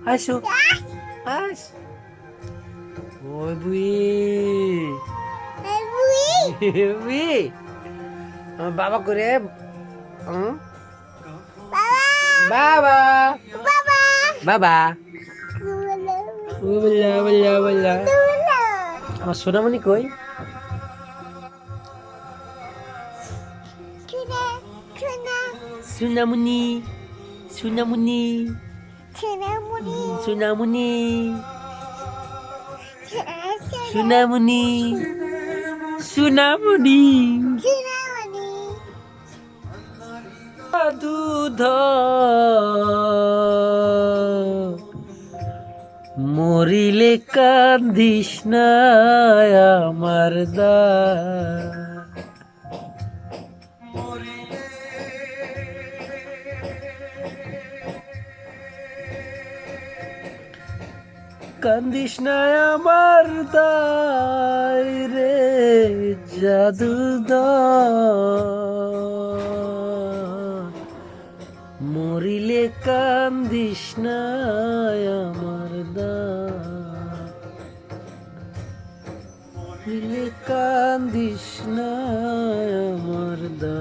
Asu, as. Oi, Bui. Bui. Baba করে বাবা বাবা বল্লা বল্লা বল্লা আমার সোনামণি কই সোনামণি সোনামণি সোনামণি সোনামণি সোনামণি দুধ মরিলে কান্দিস না আমার দা কান্দিস না আমার দাই রে জাদু দা মরিলে কান্দিস না আমার দা মরিলে কান্দিস না আমার দা